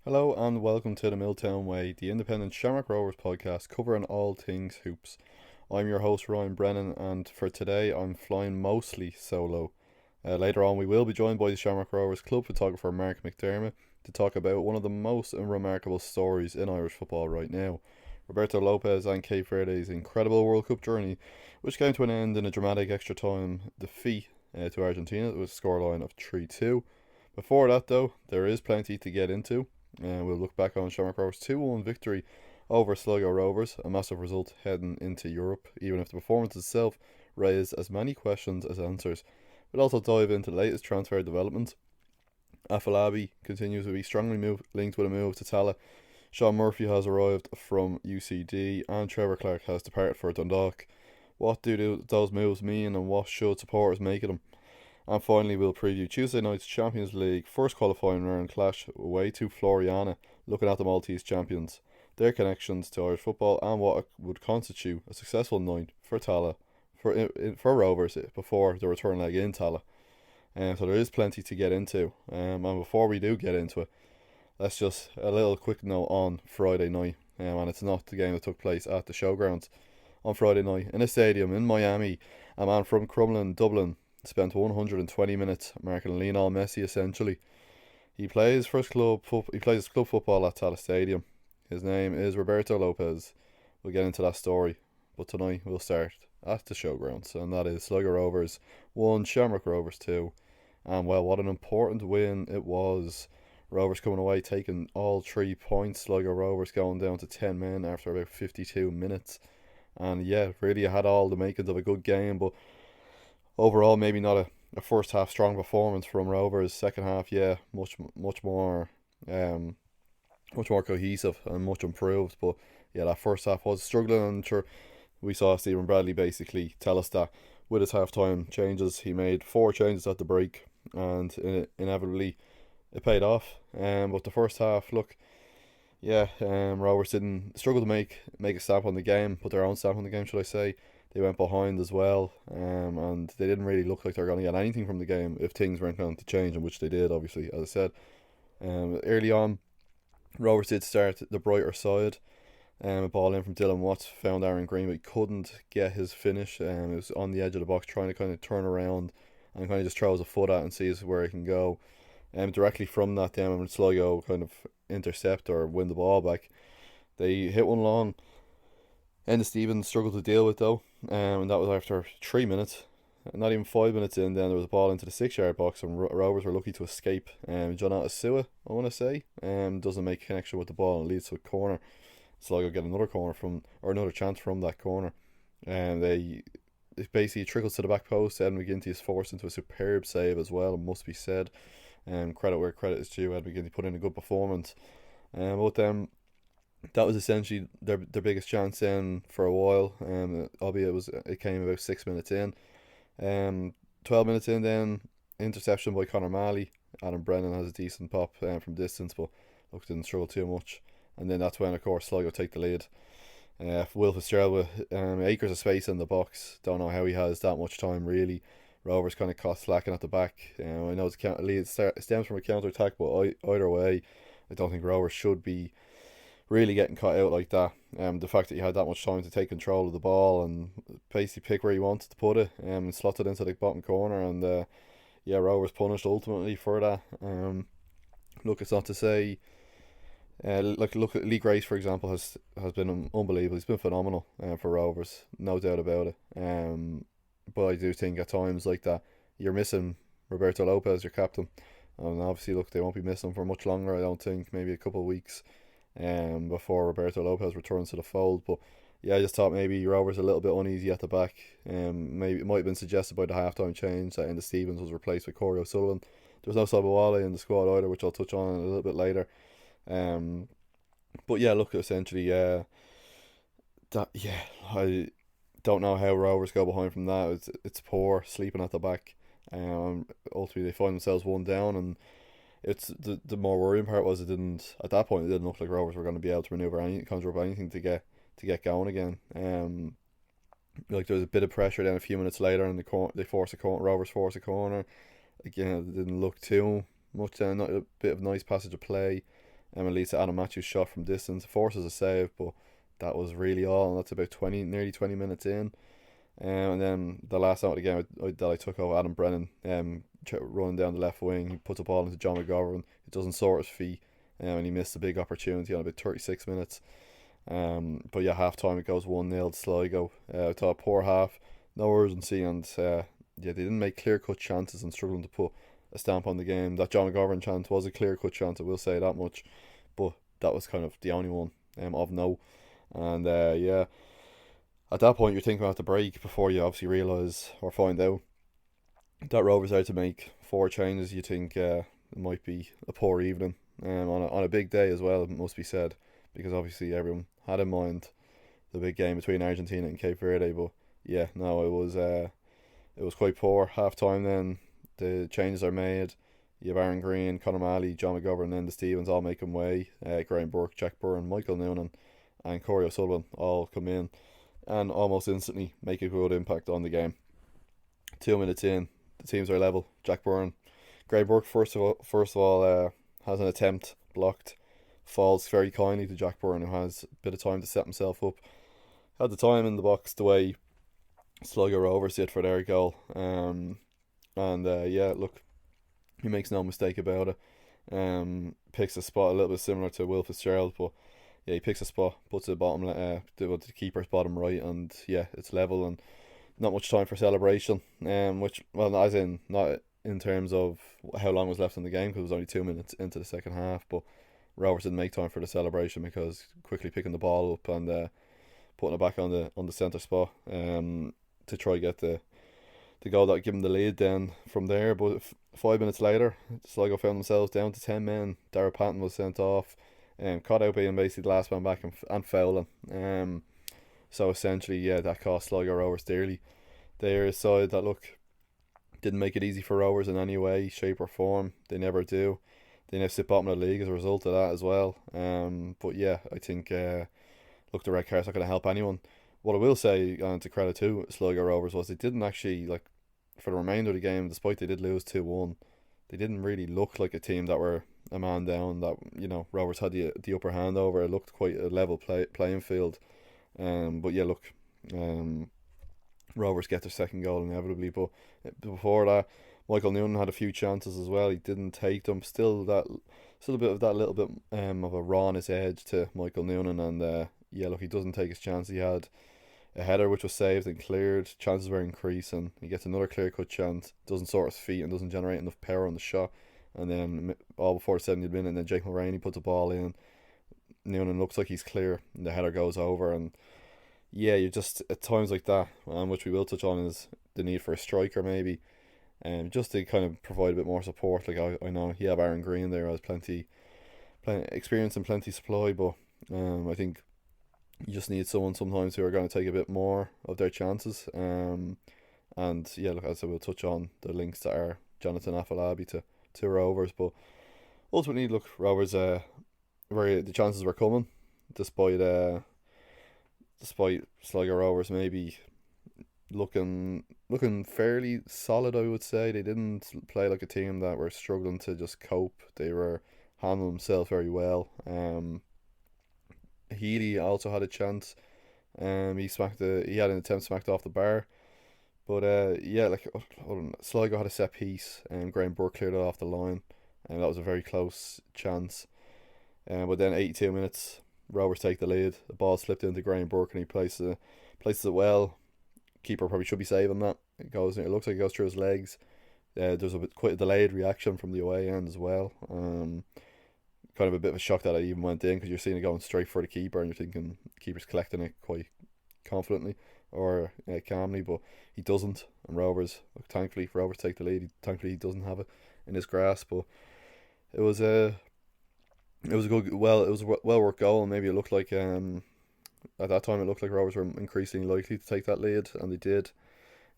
Hello and welcome to the Milltown Way, the independent Shamrock Rovers podcast covering all things hoops. I'm your host Ryan Brennan, and for today I'm flying mostly solo. Later on we will be joined by the Shamrock Rovers club photographer Mark McDermott to talk about one of the most remarkable stories in Irish football right now, Roberto Lopez and Cape Verde's incredible World Cup journey, which came to an end in a dramatic extra time defeat to Argentina with a scoreline of 3-2. Before that though, there is plenty to get into. We'll look back on Shamrock Rovers' 2-1 victory over Sligo Rovers, a massive result heading into Europe, even if the performance itself raised as many questions as answers. We'll also dive into the latest transfer developments. Afolabi continues to be strongly linked with a move to Tala. Sean Murphy has arrived from UCD, and Trevor Clark has departed for Dundalk. What do those moves mean, and what should supporters make of them? And finally, we'll preview Tuesday night's Champions League first qualifying round clash away to Floriana, looking at the Maltese champions, their connections to Irish football, and what would constitute a successful night for Tala, for Rovers before the return leg in Tala. So there is plenty to get into. And before we do get into it, let's just a little quick note on Friday night. And it's not the game that took place at the Showgrounds on Friday night in a stadium in Miami. A man from Crumlin, Dublin, spent 120 minutes marking Lionel Messi essentially. He plays club football at Tala Stadium. His name is Roberto Lopez. We'll get into that story, but tonight we'll start at the Showgrounds, and that is Sligo Rovers 1, Shamrock Rovers 2. And well, what an important win it was. Rovers coming away taking all 3 points. Sligo Rovers going down to 10 men after about 52 minutes. And yeah, really had all the makings of a good game, but overall, maybe not a first half strong performance from Rovers. Second half, yeah, much more cohesive and much improved. But yeah, that first half was struggling, and sure, we saw Stephen Bradley basically tell us that with his half time changes, he made 4 changes at the break, and inevitably it paid off. But the first half, look, yeah, Rovers didn't struggle to make a stamp on the game, put their own stamp on the game, should I say. They went behind as well, and they didn't really look like they were going to get anything from the game if things weren't going to change, and which they did, obviously, as I said. Early on, Rovers did start the brighter side. A ball in from Dylan Watts found Aaron Green, but he couldn't get his finish. It was on the edge of the box, trying to kind of turn around and kind of just throws a foot at and sees where he can go. Directly from that, then when Sligo kind of intercept or win the ball back, they hit one long. Enda Stevens struggled to deal with though, and that was after 3 minutes. Not even 5 minutes in, then there was a ball into the 6 yard box, and Rovers were lucky to escape. John Atasua, I want to say, doesn't make a connection with the ball and leads to a corner. Sligo get another another chance from that corner, and it basically trickles to the back post. Ed McGinty is forced into a superb save as well, it must be said. Credit where credit is due. Ed McGinty put in a good performance. But that was essentially their biggest chance in for a while. Albeit it came about 6 minutes in. 12 minutes in, then interception by Conor Malley. Adam Brennan has a decent pop from distance, but look, didn't struggle too much. And then that's when, of course, Sligo take the lead. Will Fitzgerald with acres of space in the box. Don't know how he has that much time, really. Rovers kind of caught slacking at the back. I know the lead stems from a counter attack, but either way, I don't think Rovers should be really getting caught out like that. The fact that he had that much time to take control of the ball and basically pick where he wanted to put it, and slot it into the bottom corner, and yeah, Rovers punished ultimately for that. Look, it's not to say. Look at Lee Grace, for example, has been unbelievable. He's been phenomenal for Rovers, no doubt about it. But I do think at times like that, you're missing Roberto Lopez, your captain, and obviously, look, they won't be missing him for much longer. I don't think, maybe a couple of weeks, before Roberto Lopez returns to the fold. But yeah, I just thought maybe Rovers a little bit uneasy at the back. Maybe it might have been suggested by the halftime change that Enda Stevens was replaced with Corey O'Sullivan. There was no Sobowale in the squad either, which I'll touch on a little bit later. But yeah, look, essentially, I don't know how Rovers go behind from that. It's poor sleeping at the back. Ultimately, they find themselves one down, and it's the more worrying part was it didn't look like Rovers were going to be able to conjure up anything to get going again. Like there was a bit of pressure then a few minutes later, and Rovers force a corner. Again, it didn't look too much. Not a bit of nice passage of play. It leads to Adam Matthews' shot from distance, forces a save, but that was really all, and that's about nearly 20 minutes in. And then the last out of the game that I took over, Adam Brennan, running down the left wing, he puts a ball into John McGovern. It doesn't sort his feet, and he missed a big opportunity on about 36 minutes. But yeah, half time it goes 1-0 to Sligo. I thought poor half, no urgency, and yeah, they didn't make clear cut chances and struggling to put a stamp on the game. That John McGovern chance was a clear cut chance, I will say that much, but that was kind of the only one of no. And yeah, at that point you're thinking about the break before you obviously realise or find out that Rovers are to make 4 changes. You think it might be a poor evening, on a big day as well, it must be said, because obviously everyone had in mind the big game between Argentina and Cape Verde. But yeah, no, it was quite poor. Half time then, the changes are made. You have Aaron Green, Conor Malley, John McGovern, and then the Stevens all making way. Graham Burke, Jack Byrne, Michael Noonan, and Corey O'Sullivan all come in and almost instantly make a good impact on the game. 2 minutes in, the teams are level. Jack Byrne, Graham Burke first of all has an attempt blocked, falls very kindly to Jack Byrne, who has a bit of time to set himself up. Had the time in the box the way Sligo Rovers did for their goal. And yeah, look, he makes no mistake about it. Picks a spot a little bit similar to Will Fitzgerald, but yeah, he picks a spot, puts it bottom, the keeper's bottom right, and yeah, it's level and not much time for celebration. Which, well, as in not in terms of how long was left in the game, because it was only 2 minutes into the second half, but Rovers didn't make time for the celebration because quickly picking the ball up and putting it back on the centre spot to try get the goal that would give them the lead then from there. But 5 minutes later, Sligo found themselves down to 10 men. Dara Patton was sent off, caught out being basically the last man back and fouling. So essentially, yeah, that cost Sligo Rovers dearly. They're a side that, look, didn't make it easy for Rovers in any way, shape or form. They never do. They now sit bottom of the league as a result of that as well. But yeah, I think look, the red card's not going to help anyone. What I will say, and to credit to Sligo Rovers, was they didn't actually, like, for the remainder of the game, despite they did lose 2-1, they didn't really look like a team that were a man down, that, you know, Rovers had the upper hand over. It looked quite a level playing field. But yeah, look, Rovers get their second goal inevitably, but before that, Michael Noonan had a few chances as well. He didn't take them. Still a bit of that little bit of a rawness edge to Michael Noonan, and yeah, look, he doesn't take his chance. He had a header which was saved and cleared. Chances were increasing. He gets another clear cut chance. Doesn't sort his feet and doesn't generate enough power on the shot. And then all before the 70th minute, and then Jake Mulroney puts a ball in. Noonan looks like he's clear, and the header goes over. And yeah, you just at times like that, which we will touch on, is the need for a striker maybe, just to kind of provide a bit more support. Like I know you have Aaron Green there, has plenty experience and plenty supply, but I think you just need someone sometimes who are going to take a bit more of their chances. And yeah, look, as I will touch on the links that are Jonathan Afolabi to Rovers, but ultimately, look, Rovers where the chances were coming, despite Sligo Rovers maybe looking fairly solid. I would say they didn't play like a team that were struggling to just cope. They were handling themselves very well. Healy also had a chance. He had an attempt smacked off the bar. But yeah, like Sligo had a set piece and Graham Burke cleared it off the line, and that was a very close chance. But then 82 minutes, Rovers take the lead. The ball slipped into Graham Burke and he places it well. Keeper probably should be saving that. It looks like it goes through his legs. There's quite a delayed reaction from the away end as well. Kind of a bit of a shock that it even went in, because you're seeing it going straight for the keeper and you're thinking the keeper's collecting it quite confidently or calmly, but he doesn't. And thankfully Rovers take the lead. Thankfully he doesn't have it in his grasp. But it was a well worked goal, and maybe it looked like at that time it looked like Rovers were increasingly likely to take that lead, and they did.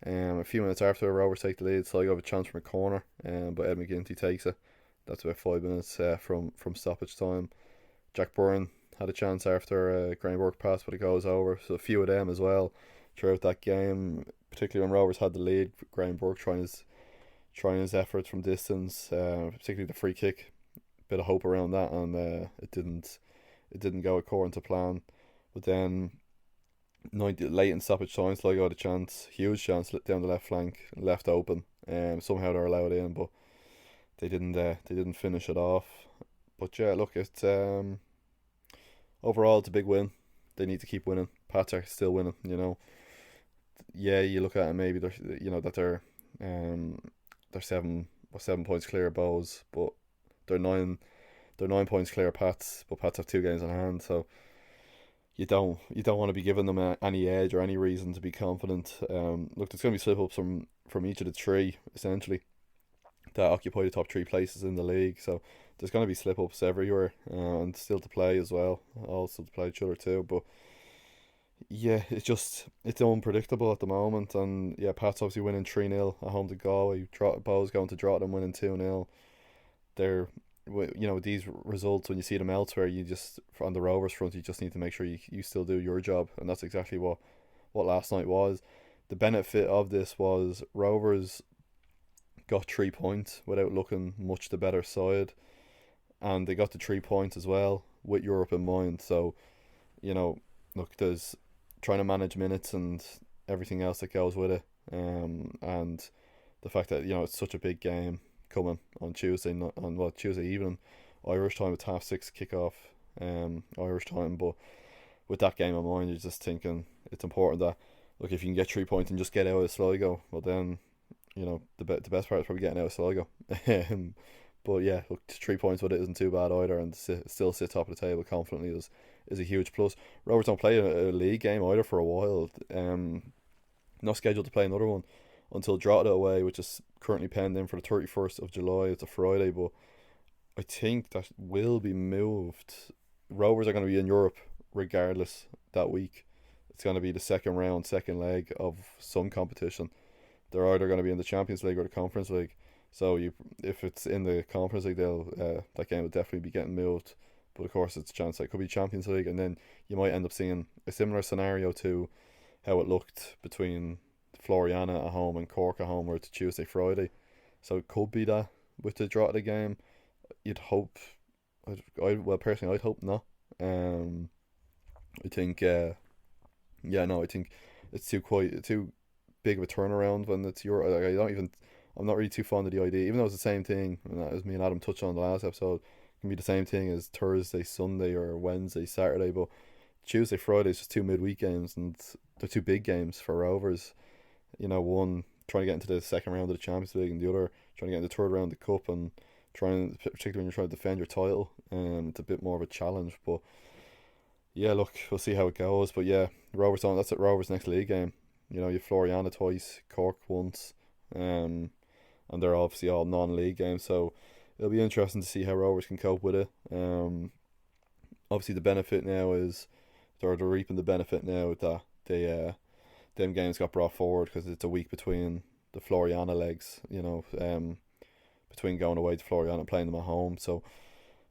A few minutes after Rovers take the lead, Sligo have a chance from a corner, but Ed McGinty takes it. That's about 5 minutes from stoppage time. Jack Byrne had a chance after Graham Burke pass, but it goes over. So a few of them as well throughout that game, particularly when Rovers had the lead. Graham Burke trying his efforts from distance, particularly the free kick bit of hope around that, and it didn't go according to plan. But then 90 late in stoppage time, Sligo had a chance, huge chance, down the left flank, left open. Somehow they're allowed in, but they didn't finish it off. But yeah, look, it's overall it's a big win. They need to keep winning. Pats are still winning, you know. Yeah, you look at it, maybe they're, you know, that they're 7 points clear of Bows, but they're 9 points clear of Pats, but Pats have 2 games in hand, so you don't want to be giving them any edge or any reason to be confident. Look, there's going to be slip ups from each of the three essentially that occupy the top 3 places in the league, so there's going to be slip ups everywhere, and still to play as well, also to play each other too. But yeah, it's unpredictable at the moment, and yeah, Pat's obviously winning 3-0 at home to Galway. Bow's going to Drogheda winning 2-0. They're, you know, these results, when you see them elsewhere, you just, on the Rovers front, you just need to make sure you still do your job, and that's exactly what last night was. The benefit of this was Rovers got 3 points without looking much the better side, and they got the 3 points as well with Europe in mind. So, you know, look, there's trying to manage minutes and everything else that goes with it, and the fact that, you know, it's such a big game coming on Tuesday evening, Irish time, with 6:30 kickoff, Irish time. But with that game in mind, you're just thinking it's important that, look, if you can get 3 points and just get out of Sligo, well then, you know, the best part is probably getting out of Sligo. But yeah, look, 3 points with it isn't too bad either, and still sit top of the table confidently is a huge plus. Rovers don't play a league game either for a while. Not scheduled to play another one until Drogheda away, which is currently penned in for the 31st of July. It's a Friday, but I think that will be moved. Rovers are going to be in Europe regardless that week. It's going to be the second leg of some competition. They're either going to be in the Champions League or the Conference League. So if it's in the Conference League, that game will definitely be getting moved. But of course, it's a chance that it could be Champions League, and then you might end up seeing a similar scenario to how it looked between Floriana at home and Cork at home, where it's Tuesday, Friday. So it could be that with the Drogheda game. You'd hope. Well, personally, I'd hope not. I think. I think it's too big of a turnaround when it's your. Like, I'm not really too fond of the idea, even though it's the same thing, and as me and Adam touched on the last episode. It can be the same thing as Thursday, Sunday, or Wednesday, Saturday, but Tuesday, Friday is just 2 midweek games, and they're 2 big games for Rovers. You know, one trying to get into the second round of the Champions League, and the other trying to get into the third round of the Cup, and particularly when you're trying to defend your title, it's a bit more of a challenge. But yeah, look, we'll see how it goes. But yeah, that's at Rovers' next league game. You know, you have Floriana twice, Cork once, and they're obviously all non-league games, so it'll be interesting to see how Rovers can cope with it. Obviously the benefit now is they're reaping the benefit now that them games got brought forward, because it's a week between the Floriana legs. You know, between going away to Floriana and playing them at home. So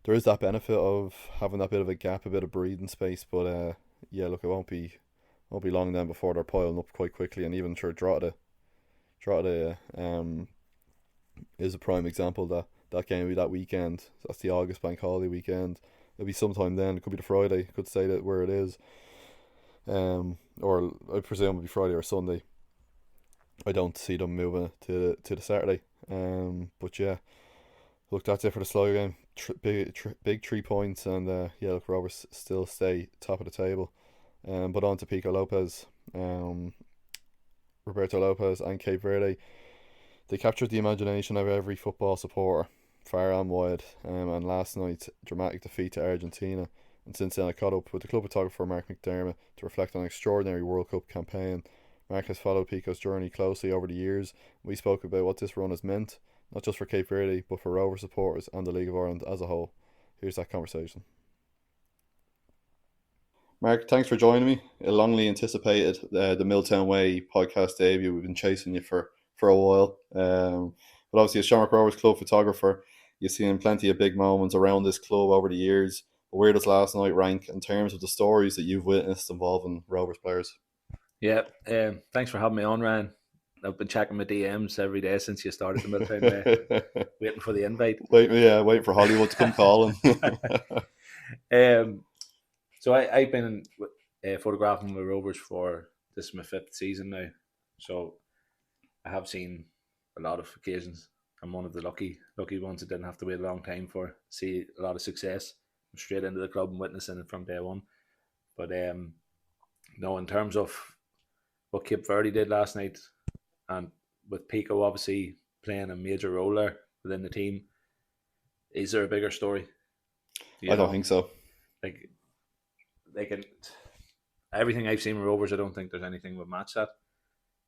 there is that benefit of having that bit of a gap, a bit of breathing space. But yeah, look, it won't be long then before they're piling up quite quickly, and even sure Drogheda is a prime example that game will be that weekend. That's the August bank holiday weekend. It'll be sometime then. It could be the Friday. Could say that where it is. Or I presume it'll be Friday or Sunday. I don't see them moving to the Saturday. But yeah, look, that's it for the Sligo game. Big 3 points, and yeah, look, Rovers still stay top of the table. But on to Pico Lopez, Roberto Lopez, and Cape Verde. They captured the imagination of every football supporter, far and wide, and last night's dramatic defeat to Argentina. And since then, I caught up with the club photographer Mark McDermott to reflect on an extraordinary World Cup campaign. Mark has followed Pico's journey closely over the years. We spoke about what this run has meant, not just for Cape Verde, but for Rover supporters and the League of Ireland as a whole. Here's that conversation. Mark, thanks for joining me. A longly anticipated the Milltown Way podcast debut. We've been chasing you for a while. But obviously, as Shamrock Rovers club photographer, you've seen plenty of big moments around this club over the years. But where does last night rank in terms of the stories that you've witnessed involving Rovers players? Yeah, thanks for having me on, Ryan. I've been checking my DMs every day since you started the Milltown Way, waiting for the invite. Wait for Hollywood to come calling. So I've been photographing with Rovers for this is my 5th season now. So I have seen a lot of occasions. I'm one of the lucky ones that didn't have to wait a long time for see a lot of success. I'm straight into the club and witnessing it from day one. But no, in terms of what Cape Verde did last night, and with Pico obviously playing a major role there within the team, is there a bigger story? I don't think so. Like they can everything I've seen with Rovers, I don't think there's anything would match that.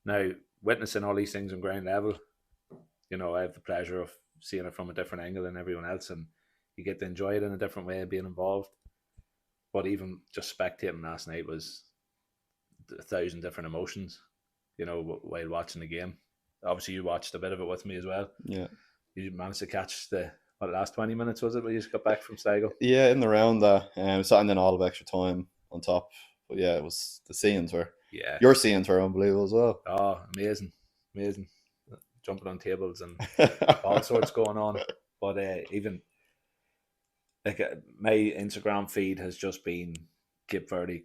Now, witnessing all these things on ground level, I have the pleasure of seeing it from a different angle than everyone else, and you get to enjoy it in a different way, being involved. But even just spectating last night was 1,000 different emotions, while watching the game. Obviously, you watched a bit of it with me as well. Yeah. You managed to catch the last 20 minutes, was it, when you just got back from Sligo? Yeah, in the round that. Something in all of extra time on top. But yeah, it was the scenes were. Yeah. Your scenes were unbelievable as well. Oh, amazing. Jumping on tables and all sorts going on. But even like my Instagram feed has just been Cape Verde,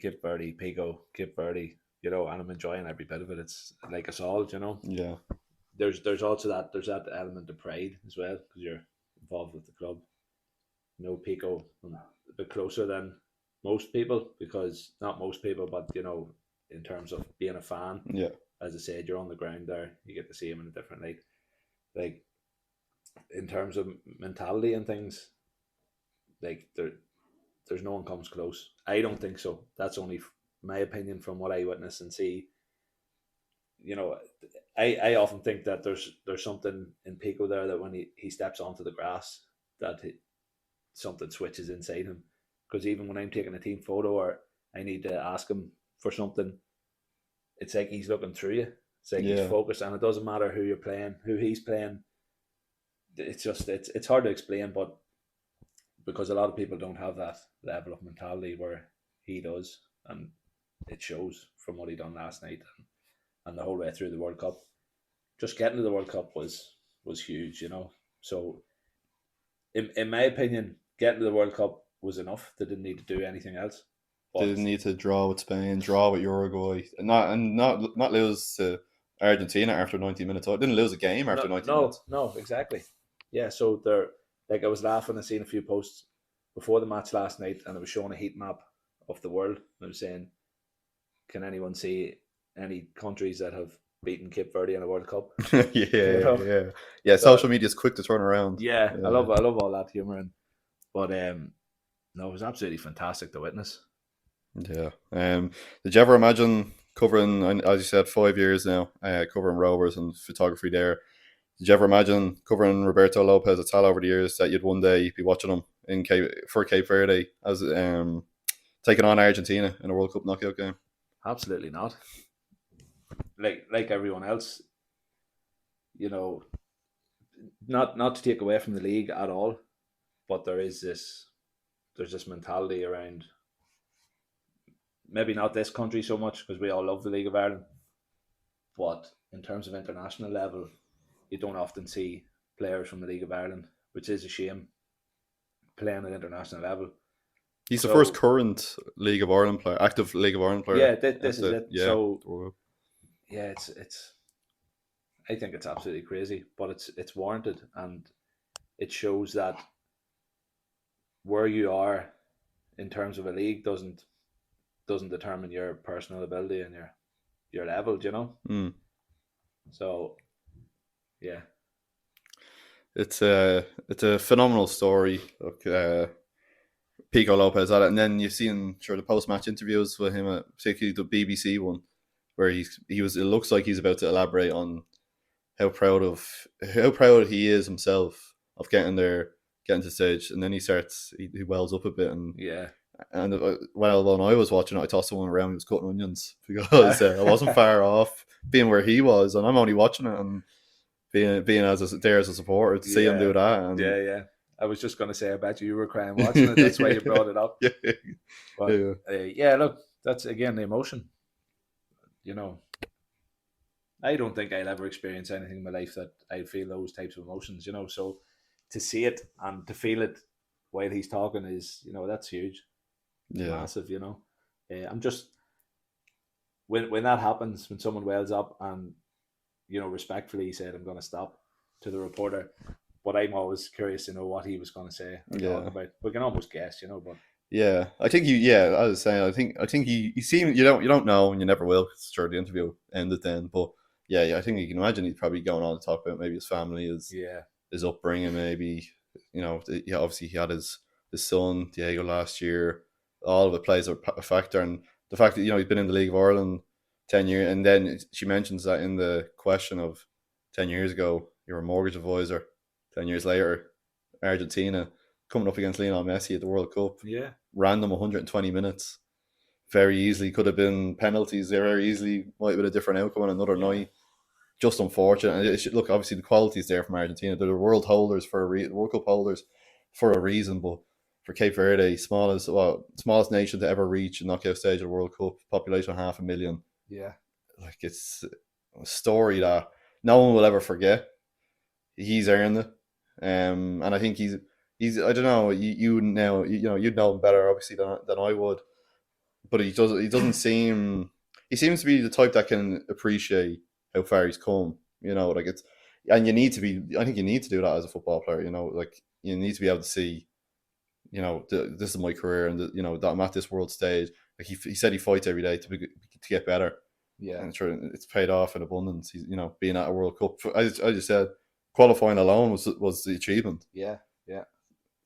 Pico, Cape Verde, and I'm enjoying every bit of it. It's like us all, Yeah. There's also that element of pride as well, because you're involved with the club. Pico a bit closer than most people, because not most people, but in terms of being a fan, yeah. As I said, you're on the ground there, you get to see him in a different light. Like in terms of mentality and things, like there's no one comes close. I don't think so. That's only my opinion from what I witness and see. I often think that there's something in Pico there that when he steps onto the grass, that something switches inside him. Because even when I'm taking a team photo or I need to ask him for something, it's like he's looking through you. It's like he's focused, and it doesn't matter who you're playing, who he's playing. It's just it's hard to explain, but because a lot of people don't have that level of mentality where he does, and it shows from what he done last night and the whole way through the World Cup. Just getting to the World Cup was huge, So, in my opinion, getting to the World Cup was enough. They didn't need to do anything else. They didn't need to draw with Spain, draw with Uruguay, and not lose to Argentina after 90 minutes. They didn't lose a game after 90 minutes. No, exactly. Yeah, so they're like I was laughing and seeing a few posts before the match last night, and it was showing a heat map of the world. And it was saying, "Can anyone see any countries that have beaten Cape Verde in a World Cup?" Yeah. So, social media is quick to turn around. Yeah, I love all that humor, but no, it was absolutely fantastic to witness. Yeah. Did you ever imagine covering, as you said, 5 years now, covering Rovers and photography there? Did you ever imagine covering Roberto Lopez at Tal over the years that you'd one day be watching him for Cape Verde as taking on Argentina in a World Cup knockout game? Absolutely not. Like everyone else, not to take away from the league at all, but there's this mentality around. Maybe not this country so much because we all love the League of Ireland, but in terms of international level, you don't often see players from the League of Ireland, which is a shame, playing at international level. He's the first current League of Ireland player, active League of Ireland player. Yeah, this is it. Yeah. So, yeah, it's. I think it's absolutely crazy, but it's warranted, and it shows that where you are in terms of a league doesn't determine your personal ability and your level, So, yeah, it's a phenomenal story. Look, Pico Lopez at it, and then you've seen the post-match interviews with him, particularly the BBC one, where he was. It looks like he's about to elaborate on how proud he is himself of getting there, getting to stage, and then he wells up a bit, and yeah. And when I was watching it, I thought someone around me was cutting onions because I wasn't far off being where he was, and I'm only watching it and being there as a supporter to see him do that. And yeah. I was just going to say, I bet you were crying watching it. That's why you brought it up. But, look, that's again the emotion. I don't think I'll ever experience anything in my life that I feel those types of emotions, So to see it and to feel it while he's talking is, that's huge. It's massive. I'm just when that happens, when someone wells up and respectfully he said, "I'm going to stop," to the reporter. But I'm always curious to know what he was going to say or talk about. We can almost guess, but. Yeah, I think I was saying, I think you seem you don't know, and you never will. Cause sure, the interview ended then, but I think you can imagine he's probably going on to talk about maybe his family, his upbringing, maybe obviously he had his son Diego last year. All of it plays a factor, and the fact that he's been in the League of Ireland 10 years, and then she mentions that in the question of 10 years ago, you're a mortgage advisor. 10 years later, Argentina coming up against Lionel Messi at the World Cup. Yeah. Random 120 minutes. Very easily could have been penalties. Very easily might have been a different outcome on another night. Just unfortunate. And look, obviously the quality is there from Argentina. They're the world holders World Cup holders for a reason. But for Cape Verde, smallest nation to ever reach a knockout stage of the World Cup, population 500,000. Yeah. Like, it's a story that no one will ever forget. He's earned it. And I think he's I don't know, you'd know him better obviously than I would, but he doesn't seem, he seems to be the type that can appreciate how far he's come, like it's, and you need to be, I think you need to do that as a football player, like you need to be able to see, this is my career, and that I'm at this world stage. Like he said he fights every day to get better. Yeah, and it's paid off in abundance. He's being at a World Cup, I just said, qualifying alone was the achievement. Yeah.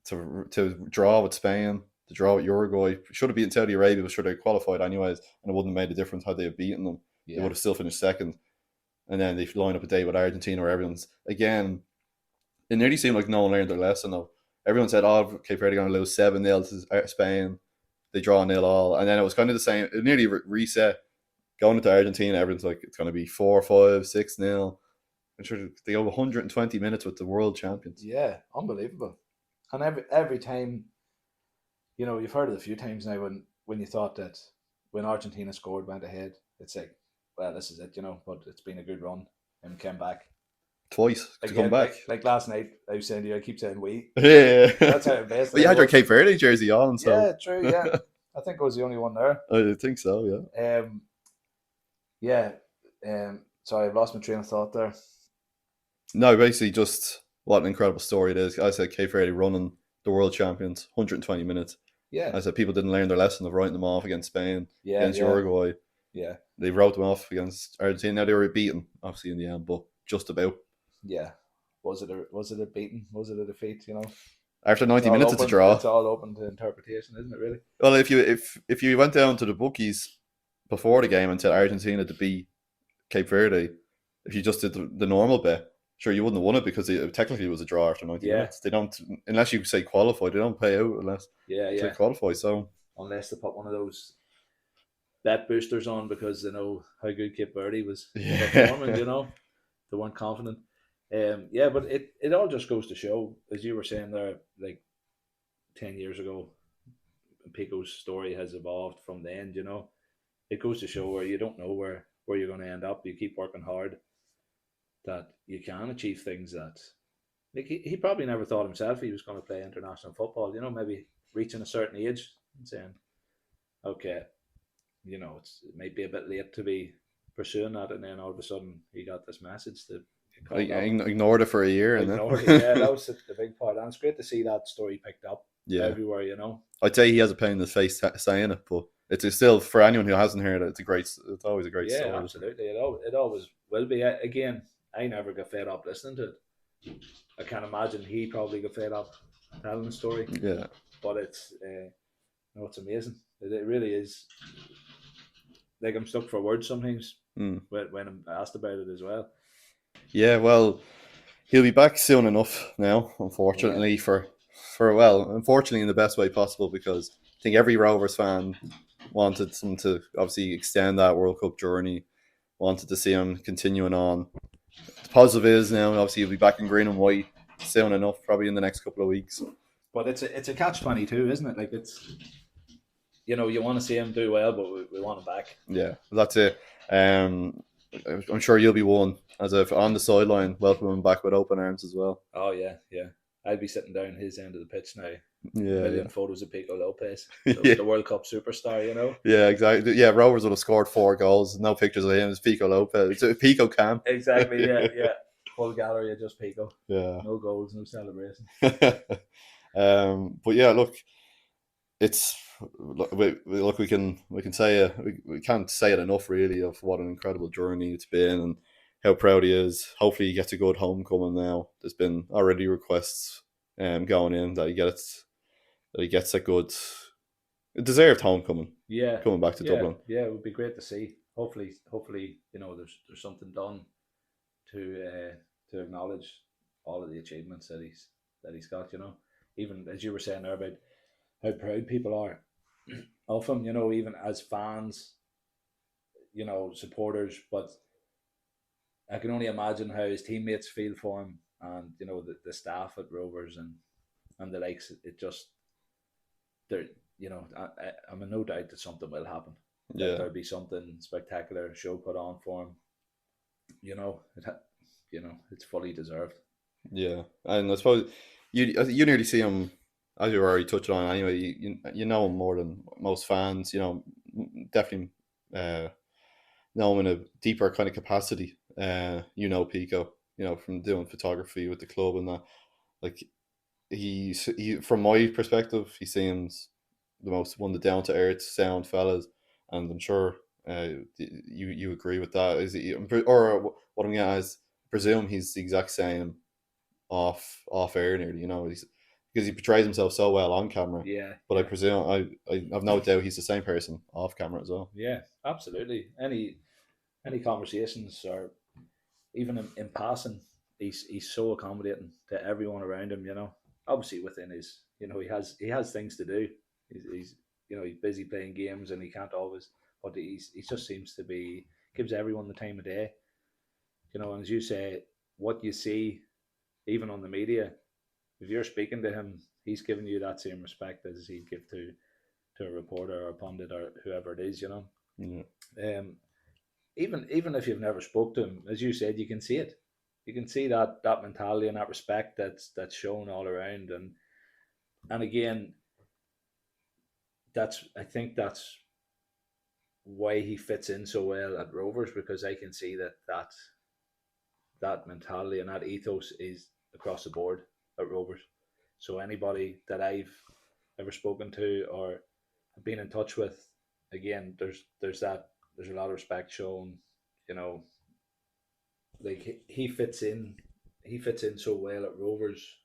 To draw with Spain, to draw with Uruguay, should have beaten Saudi Arabia, but sure they qualified anyways, and it wouldn't have made a difference had they have beaten them. They would have still finished second. And then they line up a day with Argentina, where everyone's, again, it nearly seemed like no one learned their lesson though. Everyone said, "Oh, Cape Verde are going to lose 7-0 to Spain." They draw 0-0, and then it was kind of the same. It nearly reset. Going into Argentina, everyone's like, it's going to be 4-5, 6-0. I'm sure they go 120 minutes with the world champions. Yeah, unbelievable. And every time, you've heard it a few times now when you thought that when Argentina scored, went ahead, it's like, well, this is it, but it's been a good run, and came back. Twice to come back. Like last night, I was saying to you, I keep saying we. Yeah. That's how it is. But you had your Cape Verde jersey on, so. Yeah, true, yeah. I think I was the only one there. I think so, yeah. Sorry, I've lost my train of thought there. No, basically just what an incredible story it is. I said Cape Verde running the world champions, 120 minutes. Yeah. I said people didn't learn their lesson of writing them off against Spain, against Uruguay. Yeah. They wrote them off against Argentina. Now they were beaten, obviously, in the end, but just about. Yeah. Was it a beating? Was it a defeat, After 90 minutes, it's a draw. It's all open to interpretation, isn't it, really? Well, if you went down to the bookies before the game and said Argentina to beat Cape Verde, if you just did the normal bet, sure, you wouldn't have won it, because technically it was a draw after 90 minutes. They don't, unless you say qualify, they don't pay out unless they qualify. So unless they put one of those bet boosters on because they know how good Cape Verde was performing, they weren't confident. But it all just goes to show, as you were saying there, like 10 years ago, Pico's story has evolved from then. It goes to show where you don't know where you're going to end up. You keep working hard, that you can achieve things that, like, he probably never thought himself he was going to play international football, maybe reaching a certain age and saying, okay, it might be a bit late to be pursuing that, and then all of a sudden he got this message that ignored it for a year, and then that was the big part, and it's great to see that story picked up everywhere. I'd say he has a pain in his face saying it, but it's still, for anyone who hasn't heard it, it's always a great story. Yeah, absolutely. It always will be. Again, I never got fed up listening to it. I can't imagine he probably got fed up telling the story. Yeah, but it's it's amazing. It really is. Like, I'm stuck for words sometimes when I'm asked about it as well. Yeah, well, he'll be back soon enough now, unfortunately, unfortunately in the best way possible, because I think every Rovers fan wanted him to obviously extend that World Cup journey, wanted to see him continuing on. The positive is now, obviously, he'll be back in green and white soon enough, probably in the next couple of weeks. But it's a catch-22, isn't it? Like, it's, you want to see him do well, but we want him back. Yeah, that's it. I'm sure you'll be one as if on the sideline, welcoming him back with open arms as well. Oh yeah, yeah. I'd be sitting down his end of the pitch now. Yeah, A million photos of Pico Lopez, yeah, the World Cup superstar. You know. yeah, exactly. Yeah, Rovers would have scored 4 goals. No pictures of him. It's Pico Lopez. It's Pico Cam. Exactly. Yeah, yeah. Full gallery of just Pico. Yeah. No goals, no celebration. But yeah, look, it's look we can say we can't say it enough really of what an incredible journey it's been and how proud he is. Hopefully he gets a good homecoming now. There's been already requests going in that he gets a good deserved homecoming. Yeah, Coming back to Dublin. Yeah, it would be great to see. Hopefully, there's something done to acknowledge all of the achievements that he's got. Even as you were saying there about how proud people are of him. Even as fans, supporters. But I can only imagine how his teammates feel for him, and the staff at Rovers and the likes. It just there. I'm in no doubt that something will happen. Yeah, there'll be something spectacular show put on for him. It's fully deserved. Yeah, and I suppose you nearly see him, as you already touched on anyway. You know him more than most fans. Definitely know him in a deeper kind of capacity. Pico. From doing photography with the club and that. Like he from my perspective, he seems the most one of the down to earth, sound fellas, and I'm sure you agree with that. Is he, or what I'm getting at is, presume he's the exact same off air nearly. Because he portrays himself so well on camera. Yeah. But yeah. I presume I've no doubt he's the same person off camera as well. Yeah, absolutely. Any conversations or even in passing, he's so accommodating to everyone around him. Obviously within his, he has things to do. He's busy playing games and he can't always, but he just seems to be, gives everyone the time of day. And as you say, what you see, even on the media, if you're speaking to him, he's giving you that same respect as he'd give to a reporter or a pundit or whoever it is. Yeah. Even if you've never spoke to him, as you said, you can see it. You can see that mentality and that respect that's shown all around, and again, I think that's why he fits in so well at Rovers, because I can see that mentality and that ethos is across the board at Rovers. So anybody that I've ever spoken to or been in touch with, again, there's a lot of respect shown. Like he fits in so well at Rovers.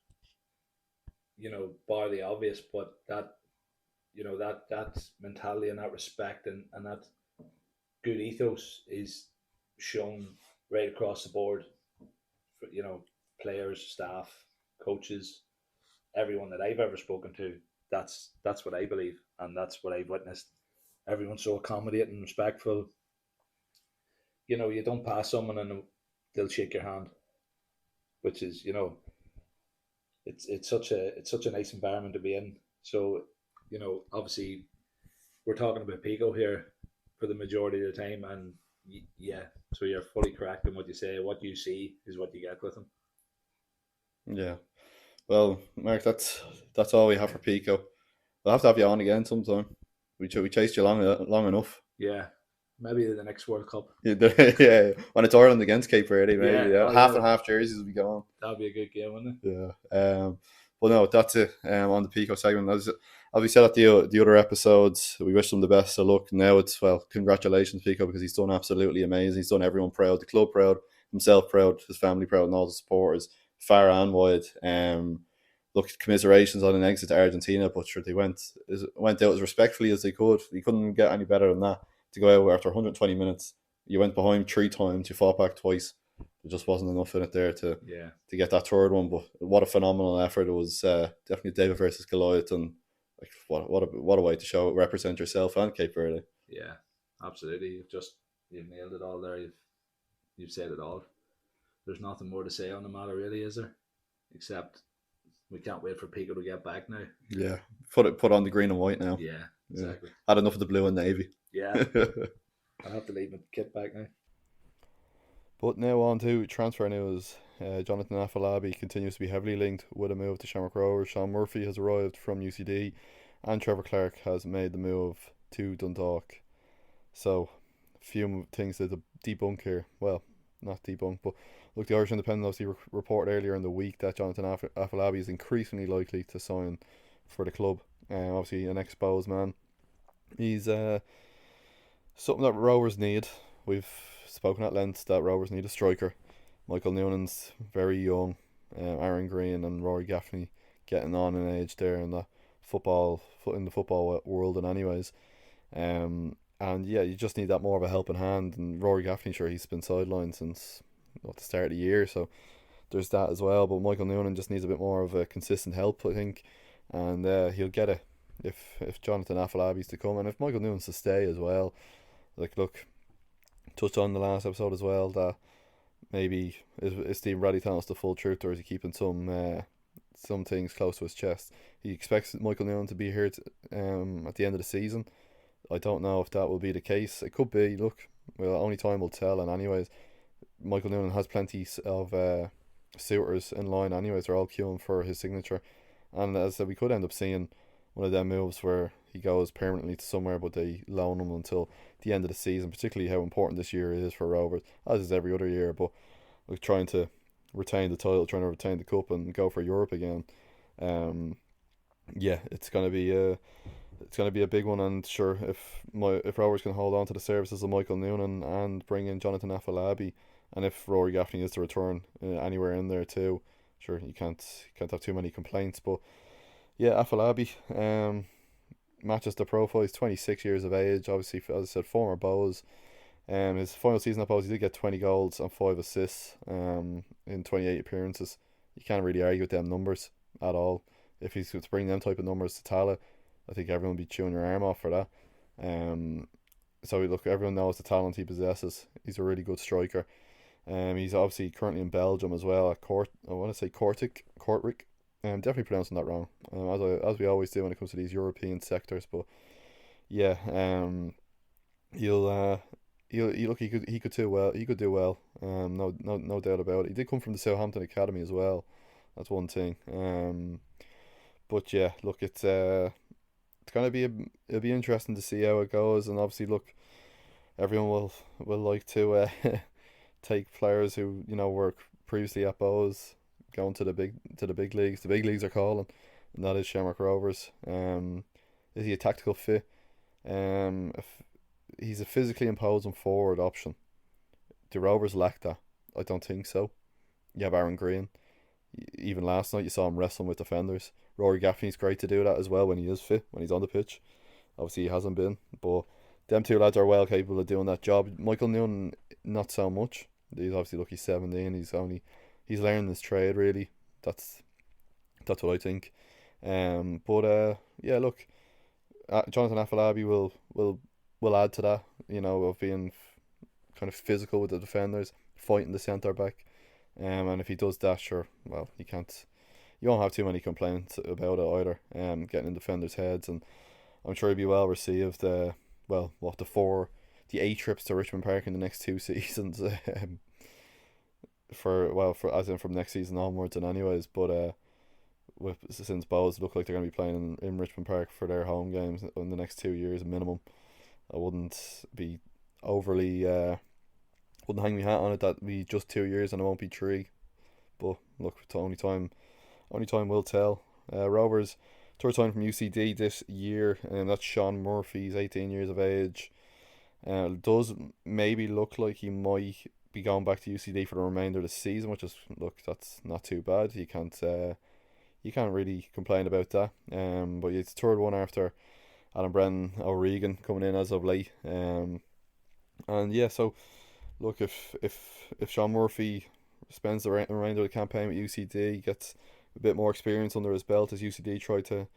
Bar the obvious, but that mentality and that respect and that good ethos is shown right across the board. For, players, staff, coaches, everyone that I've ever spoken to. That's what I believe, and that's what I've witnessed. Everyone's so accommodating, respectful. You don't pass someone and they'll shake your hand, which is it's such a nice environment to be in. So obviously we're talking about Pico here for the majority of the time, and yeah, so you're fully correct in what you say. What you see is what you get with him. Yeah. Well, Mark, that's all we have for Pico. We'll have to have you on again sometime. We chased you long enough. Yeah, maybe the next World Cup. Yeah, when it's Ireland against Cape Verde, maybe. Yeah. Half and half jerseys will be going. That'd be a good game, wouldn't it? Yeah. Well, no, that's it. On the Pico segment, as we said at the other episodes, we wish him the best of luck. Now it's, well, congratulations, Pico, because he's done absolutely amazing. He's done everyone proud, the club proud, himself proud, his family proud, and all the supporters, far and wide. Look, commiserations on an exit to Argentina, but sure, they went out as respectfully as they could. You couldn't get any better than that. To go out after 120 minutes, you went behind 3 times, you fought back twice. There just wasn't enough in it there to get that third one. But what a phenomenal effort! It was definitely David versus Goliath, and like what a way to show represent yourself and Cape Verde. Yeah, absolutely. You've nailed it all there. You've said it all. There's nothing more to say on the matter, really, is there? Except we can't wait for Pico to get back now. Yeah, put on the green and white now. Yeah, exactly. Had enough of the blue and navy. Yeah, I have to leave my kit back now. But now on to transfer news. Jonathan Afolabi continues to be heavily linked with a move to Shamrock Rovers. Sean Murphy has arrived from UCD, and Trevor Clark has made the move to Dundalk. So, a few things to debunk here. Well, not debunk, but look, the Irish Independent obviously reported earlier in the week that Jonathan Afolabi is increasingly likely to sign for the club. Obviously, an exposed man. He's something that Rovers need. We've spoken at length that Rovers need a striker. Michael Noonan's very young. Aaron Green and Rory Gaffney getting on in age there in the football world, and anyways. And yeah, you just need that more of a helping hand. And Rory Gaffney, sure, he's been sidelined since the start of the year, so there's that as well. But Michael Noonan just needs a bit more of a consistent help, I think, and he'll get it if Jonathan Afolabi's to come, and if Michael Noonan's to stay as well. Like, look, touched on the last episode as well that maybe is Stephen Bradley telling us the full truth, or is he keeping some things close to his chest? He expects Michael Noonan to be here at the end of the season. I don't know if that will be the case. It could be. Look, well, only time will tell. And anyways, Michael Noonan has plenty of suitors in line. Anyways, they're all queuing for his signature. And as I said, we could end up seeing one of them moves where he goes permanently to somewhere, but they loan him until the end of the season. Particularly how important this year is for Rovers, as is every other year. But we're trying to retain the title, trying to retain the cup, and go for Europe again. Yeah, it's gonna be a big one. And sure, if Rovers can hold on to the services of Michael Noonan and bring in Jonathan Afolabi, and if Rory Gaffney is to return anywhere in there too, sure, you can't have too many complaints. But yeah, Afolabi matches the profile. He's 26 years of age. Obviously, as I said, former Bows. His final season at Bows, he did get 20 goals and 5 assists in 28 appearances. You can't really argue with them numbers at all. If he's to bring them type of numbers to Tala, I think everyone would be chewing your arm off for that. So look, everyone knows the talent he possesses. He's a really good striker. He's obviously currently in Belgium as well at I want to say Kortrijk. Definitely pronouncing that wrong. As we always do when it comes to these European sectors. But yeah, he could do well. He could do well. No doubt about it. He did come from the Southampton Academy as well. That's one thing. But yeah, look, it's gonna be it'll be interesting to see how it goes. And obviously, look, everyone will like to take players who were previously at Bows going to the big leagues. The big leagues are calling, and that is Shamrock Rovers. Is he a tactical fit? If he's a physically imposing forward option, do Rovers lack that? I don't think so. You have Aaron Green. Even last night you saw him wrestling with defenders. Rory Gaffney's great to do that as well when he is fit, when he's on the pitch. Obviously he hasn't been, but them two lads are well capable of doing that job. Michael Noonan, not so much. He's obviously, look, he's 17. He's learning his trade really. That's what I think. But yeah, look, Jonathan Afolabi will add to that. Of being kind of physical with the defenders, fighting the centre back. And if he does that, sure, well, you won't have too many complaints about it either. Getting in defenders' heads, and I'm sure he'll be well received. The 8 trips to Richmond Park in the next 2 seasons. From next season onwards, and anyways, but since Bows look like they're going to be playing in Richmond Park for their home games in the next 2 years minimum, I wouldn't be overly wouldn't hang my hat on it that be just 2 years and it won't be 3. But look, it's only time will tell. Rovers third time from UCD this year, and that's Sean Murphy. He's 18 years of age. Does maybe look like he might be going back to UCD for the remainder of the season, which is, look, that's not too bad. You can't really complain about that. But it's third one after Adam Brennan O'Regan coming in as of late. And yeah, so look, if Sean Murphy spends the remainder of the campaign with UCD, gets a bit more experience under his belt as UCD try to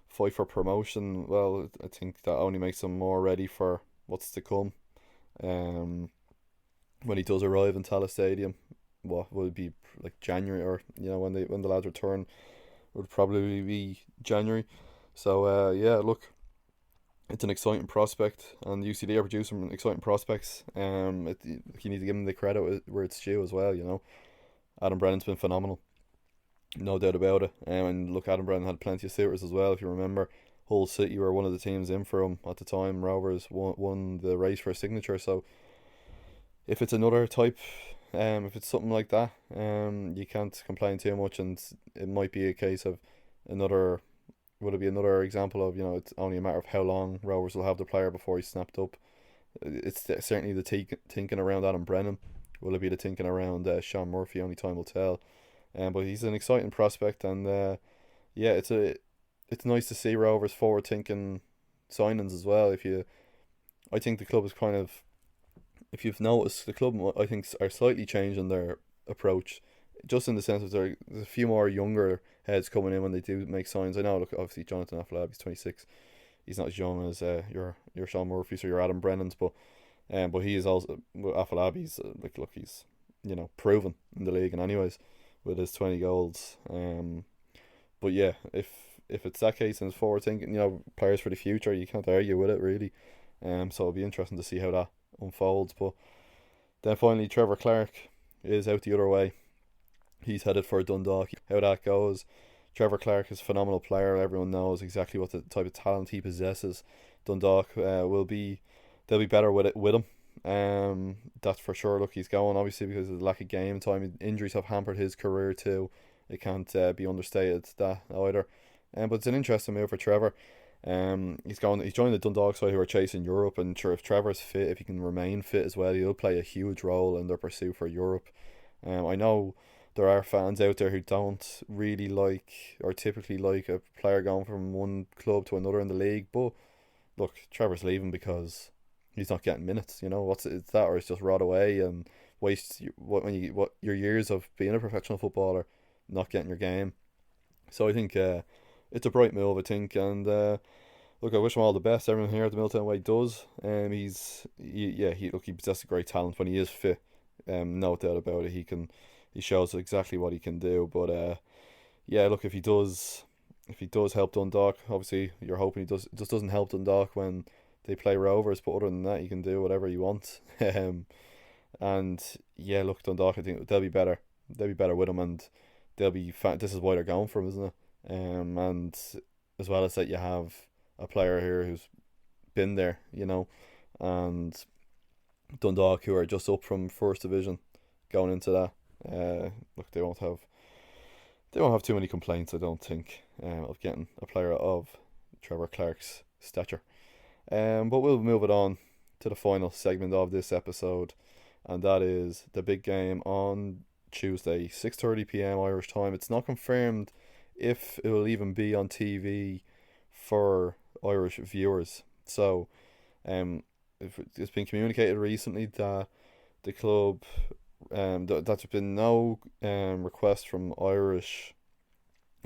fight for promotion, well, I think that only makes him more ready for what's to come. When he does arrive in Tallaght Stadium, what will it be, like January, or when the lads return, would probably be January. So yeah, look, it's an exciting prospect, and UCD are producing exciting prospects. You need to give them the credit where it's due as well. Adam Brennan's been phenomenal, no doubt about it. And look, Adam Brennan had plenty of suitors as well. If you remember, Hull City were one of the teams in for him at the time. Rovers won the race for a signature. So if it's another type, if it's something like that, you can't complain too much, and it might be a case of another. Would it be another example of, it's only a matter of how long Rovers will have the player before he's snapped up? It's certainly the thinking around Adam Brennan. Will it be the thinking around Sean Murphy? Only time will tell. But he's an exciting prospect, and yeah, it's nice to see Rovers forward thinking signings as well. I think the club is kind of, if you've noticed, the club I think are slightly changing their approach, just in the sense of there's a few more younger heads coming in when they do make signs. I know, look, obviously Jonathan Afolabi's 26. He's not as young as your Sean Murphy's or your Adam Brennan's, but he is also, Afolabi's look, he's proven in the league, and anyways with his 20 goals. But yeah, if it's that case and it's forward thinking, players for the future, you can't argue with it really. So it'll be interesting to see how that unfolds. But then finally, Trevor Clark is out the other way. He's headed for Dundalk. How that goes, Trevor Clark is a phenomenal player. Everyone knows exactly what the type of talent he possesses. Dundalk they'll be better with him. That's for sure. Look, he's going obviously because of the lack of game time. Injuries have hampered his career too. It can't be understated that either. But it's an interesting move for Trevor. He's joined the Dundalk side who are chasing Europe, and sure, if Trevor's fit, if he can remain fit as well, he'll play a huge role in their pursuit for Europe. I know there are fans out there who don't really like or typically like a player going from one club to another in the league, but look, Trevor's leaving because he's not getting minutes. It's that, or it's just rot away and waste your years of being a professional footballer, not getting your game. So I think it's a bright move, I think, and look, I wish him all the best. Everyone here at the Milltown Way does. He possesses great talent when he is fit. No doubt about it. He shows exactly what he can do. But yeah, look, if he does help Dundalk, obviously you're hoping he does. It just doesn't help Dundalk when they play Rovers, but other than that, you can do whatever you want. And yeah, look, Dundalk, I think they'll be better. They'll be better with him, and they'll be. This is why they're going for him, isn't it? And as well as that, you have a player here who's been there, and Dundalk, who are just up from first division, going into that. Look, they won't have too many complaints, I don't think, of getting a player of Trevor Clark's stature. But we'll move it on to the final segment of this episode, and that is the big game on Tuesday, 6:30 p.m. Irish time. It's not confirmed if it will even be on TV for Irish viewers. So, it's been communicated recently that the club, that there's been no request from Irish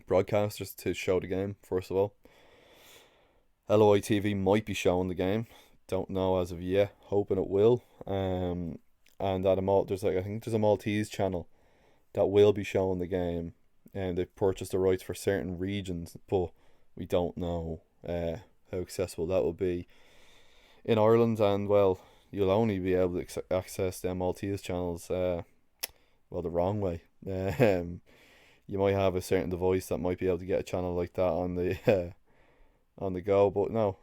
broadcasters to show the game. First of all, LOI TV might be showing the game. Don't know as of yet. Hoping it will. And at I think there's a Maltese channel that will be showing the game, and they've purchased the rights for certain regions, but we don't know how accessible that will be in Ireland. And well, you'll only be able to access them Maltese channels the wrong way. You might have a certain device that might be able to get a channel like that on the on the go, but no.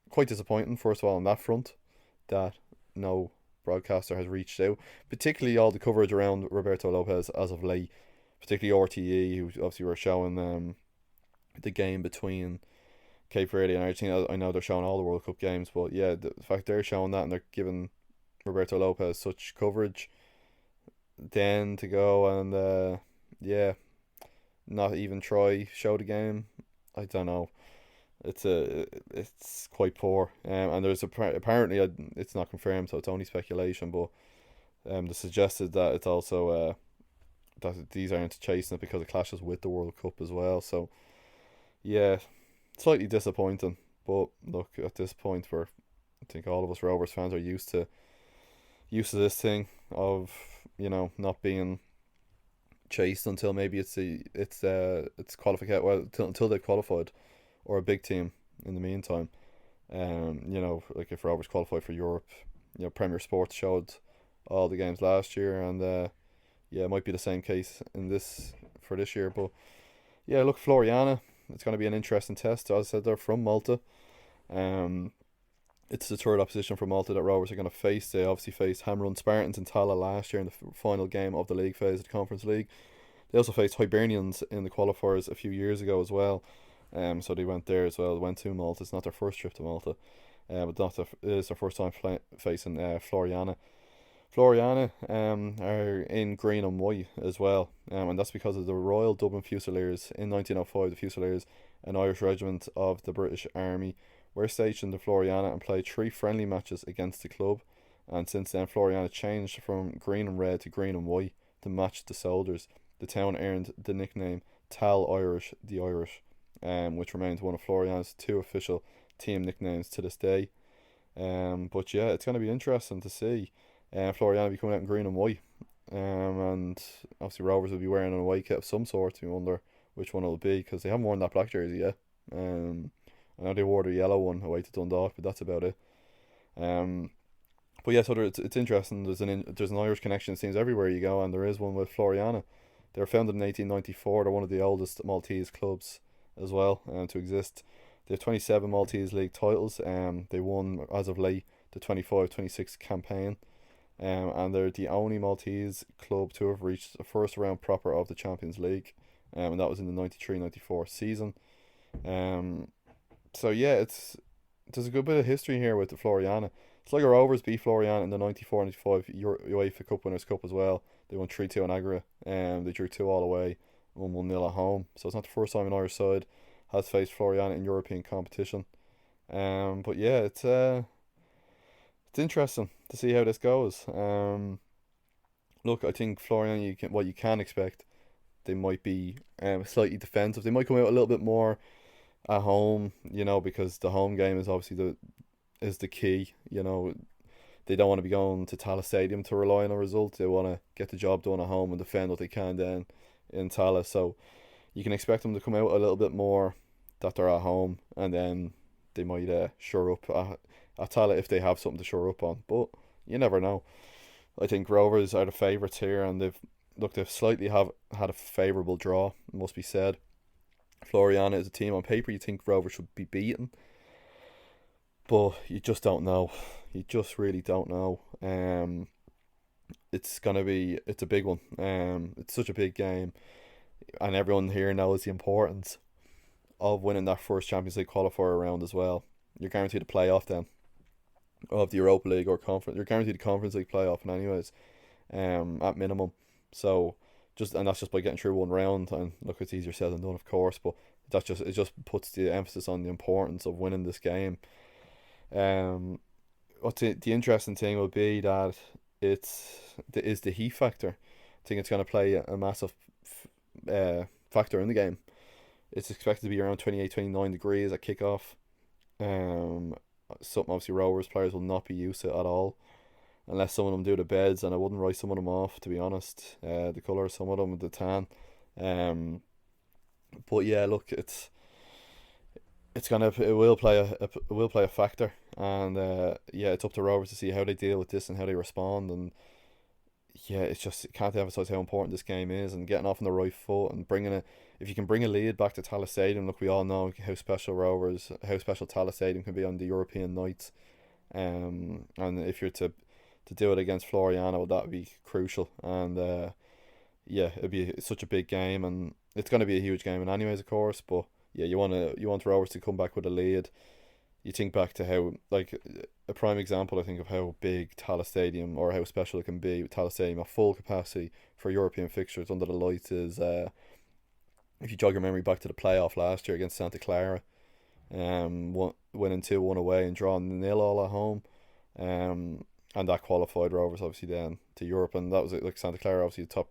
Quite disappointing, first of all, on that front, that no broadcaster has reached out, particularly all the coverage around Roberto Lopez as of late, particularly RTE, who obviously were showing the game between Cape Verde and Argentina. I know they're showing all the World Cup games, but yeah, the fact they're showing that and they're giving Roberto Lopez such coverage, then to go and yeah, not even try show the game, I don't know. It's quite poor, and there's apparently it's not confirmed, so it's only speculation. But they suggested that it's also that these aren't chasing it because it clashes with the World Cup as well. So yeah, slightly disappointing. But look, at this point, I think all of us Rovers fans are used to this thing of not being chased until maybe it's qualified, well, until they've qualified, or a big team in the meantime. Like if Rovers qualify for Europe, Premier Sports showed all the games last year, and it might be the same case for this year. But yeah, look, Floriana, it's going to be an interesting test. As I said, they're from Malta. Um, it's the third opposition from Malta that Rovers are going to face. They obviously faced Hamrun Spartans in Tala last year in the final game of the league phase of the Conference League. They also faced Hibernians in the qualifiers a few years ago as well. So they went there as well. They went to Malta. It's not their first trip to Malta, it is their first time facing Floriana. Floriana are in green and white as well, and that's because of the Royal Dublin Fusiliers. In 1905, the Fusiliers, an Irish regiment of the British Army, were stationed in Floriana and played 3 friendly matches against the club. And since then, Floriana changed from green and red to green and white to match the soldiers. The town earned the nickname Tal Irish, the Irish, which remains one of Floriana's 2 official team nicknames to this day. But yeah, it's going to be interesting to see Floriana will be coming out in green and white. And obviously Rovers will be wearing an away kit of some sort. You wonder which one it'll be, because they haven't worn that black jersey yet. I know they wore the yellow one away to Dundalk, but that's about it. But yeah, so it's interesting. There's an Irish connection, it seems, everywhere you go, and there is one with Floriana. They were founded in 1894. They're one of the oldest Maltese clubs as well to exist. They have 27 Maltese League titles. They won, as of late, the 25-26 campaign. And they're the only Maltese club to have reached the first round proper of the Champions League, and that was in the 93-94 season. So yeah, there's a good bit of history here with the Floriana. Sligo Rovers beat Floriana in the 94-95 UEFA Cup Winners' Cup as well. They won 3-2 in Agra, and they drew 2 all away, 1-0 at home. So it's not the first time an Irish side has faced Floriana in European competition. But yeah, it's interesting to see how this goes. Look, I think Florian, what you can expect, they might be slightly defensive. They might come out a little bit more at home, because the home game is obviously the key. They don't want to be going to Tallaght Stadium to rely on a result. They want to get the job done at home and defend what they can then in Tallaght. So you can expect them to come out a little bit more that they're at home, and then they might shore up at Tallaght if they have something to shore up on. But you never know. I think Rovers are the favourites here, and they've slightly had a favourable draw, it must be said. Floriana is a team on paper you think Rovers should be beaten, but you just don't know. You just really don't know. It's a big one. It's such a big game, and everyone here knows the importance of winning that first Champions League qualifier round as well. You're guaranteed a playoff then of the Europa League or conference. You're guaranteed a Conference League playoff, and anyways, at minimum. So that's just by getting through one round. And look, it's easier said than done, of course, but it just puts the emphasis on the importance of winning this game. What the interesting thing will be that is the heat factor. I think it's going to play a massive factor in the game. It's expected to be around 28-29 degrees at kickoff. Something obviously Rovers players will not be used to at all, unless some of them do the beds, and I wouldn't write some of them off, to be honest. The colour of some of them, the tan. But yeah, look, it will play a factor, and it's up to Rovers to see how they deal with this and how they respond. And yeah, it's just, you can't emphasise how important this game is, and getting off on the right foot and if you can bring a lead back to Tallaght Stadium. Look, we all know how special Tallaght Stadium can be on the European nights, and if you're to do it against Floriana, well, that would be crucial. And it'd be such a big game, and it's going to be a huge game in anyways, of course. But yeah, you want Rovers to come back with a lead. You think back to how, like, a prime example, I think, of how big Tallaght Stadium, or how special it can be with Tallaght Stadium at full capacity for European fixtures under the lights, is if you jog your memory back to the playoff last year against Santa Clara, winning 2-1 away and drawing 0-0 at home, and that qualified Rovers obviously then to Europe, and that was like Santa Clara, obviously the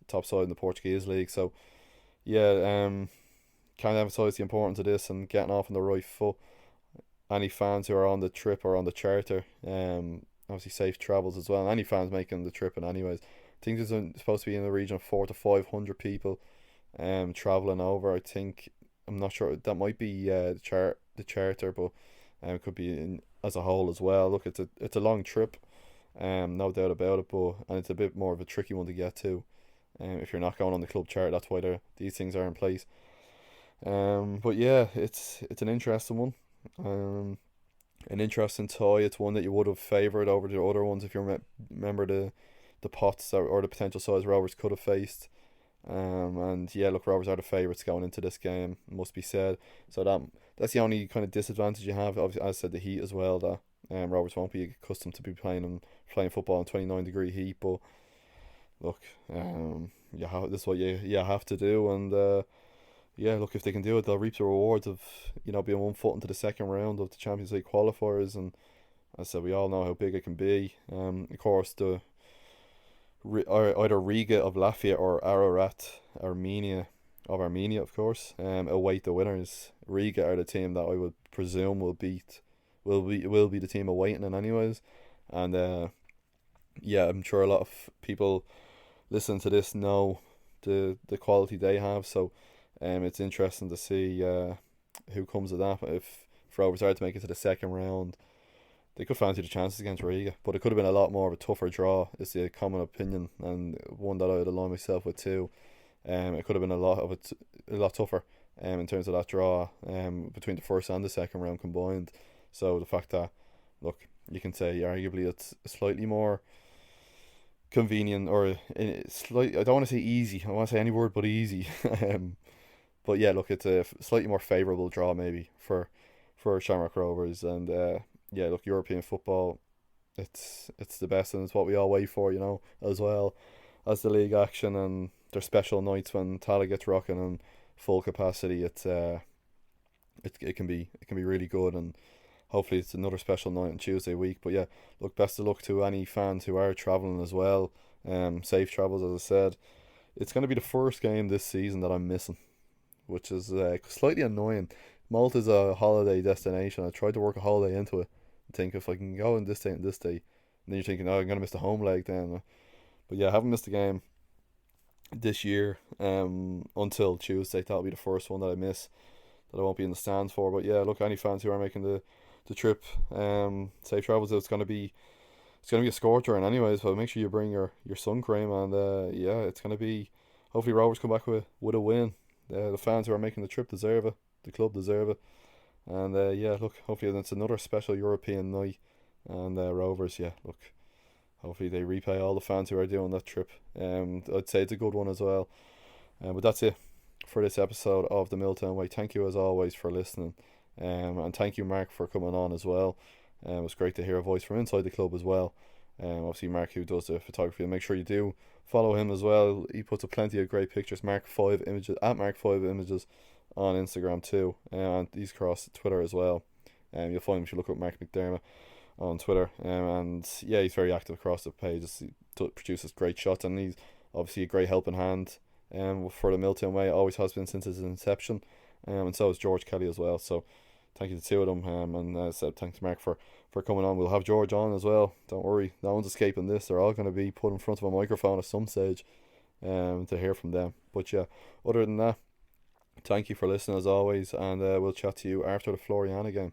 top side in the Portuguese league. So yeah, can't emphasise the importance of this and getting off on the right foot. Any fans who are on the trip or on the charter, obviously safe travels as well. And any fans making the trip, and anyways, I think there's supposed to be in the region of 400 to 500 people travelling over. I'm not sure, that might be the charter, but It could be as a whole as well. Look, it's a long trip, no doubt about it, and it's a bit more of a tricky one to get to. If you're not going on the club chart, that's why these things are in place. But yeah, it's an interesting one. An interesting tie. It's one that you would have favoured over the other ones if you remember the pots or the potential size Rovers could have faced. And yeah, look, Rovers are the favourites going into this game, must be said. So that's the only kind of disadvantage you have. Obviously, as I said, the heat as well. That Rovers won't be accustomed to be playing football in 29-degree heat. But look, this is what you have to do. And yeah, look, if they can do it, they'll reap the rewards of being 1 foot into the second round of the Champions League qualifiers. And as I said, we all know how big it can be. Of course, either Riga of Latvia or Ararat Armenia of Armenia, of course, await the winners. Riga are the team that I would presume will be the team awaiting it anyways. And yeah, I'm sure a lot of people listening to this know the quality they have. So it's interesting to see who comes of that. If Rovers are to make it to the second round, they could fancy the chances against Riga, but it could have been a lot more of a tougher draw. Is the common opinion, and one that I would align myself with too. It could have been a lot tougher. In terms of that draw, between the first and the second round combined. So the fact that, look, you can say arguably it's slightly more convenient, or slightly, I don't want to say easy. I don't want to say any word but easy. But yeah, look, it's a slightly more favourable draw maybe for Shamrock Rovers. And yeah, look, European football, it's the best, and it's what we all wait for, as well as the league action and their special nights when Tala gets rocking and full capacity. It can be really good, and hopefully it's another special night on Tuesday week. But yeah, look, best of luck to any fans who are travelling as well. Safe travels, as I said. It's going to be the first game this season that I'm missing, which is slightly annoying. Malta's a holiday destination. I tried to work a holiday into it and think if I can go on this day and this day, and then you're thinking, oh, I'm going to miss the home leg then. But yeah, I haven't missed a game this year until Tuesday. That'll be the first one that I miss, that I won't be in the stands for. But yeah, look, any fans who are making the trip, safe travels. It's gonna be a scorcher, and anyways, so make sure you bring your sun cream. And yeah, it's gonna be, hopefully Rovers come back with a win. The fans who are making the trip deserve it. The club deserve it. And yeah, look, hopefully it's another special European night. And Rovers, yeah, look, hopefully they repay all the fans who are doing that trip. I'd say it's a good one as well. But that's it for this episode of the Milltown Way. Thank you as always for listening. And thank you, Mark, for coming on as well. It was great to hear a voice from inside the club as well. Obviously Mark, who does the photography, and make sure you do follow him as well. He puts up plenty of great pictures. Mark5Images at Mark5Images on Instagram too, and he's across Twitter as well. You'll find him if you look up Mark McDermott on Twitter. And yeah, he's very active across the pages. He produces great shots, and he's obviously a great helping hand for the Milltown Way. Always has been since its inception. And so is George Kelly as well. So thank you to the two of them. And as I said, thanks Mark for coming on. We'll have George on as well. Don't worry, no one's escaping this. They're all going to be put in front of a microphone at some stage to hear from them. But yeah, other than that, thank you for listening as always, and we'll chat to you after the Floriana game.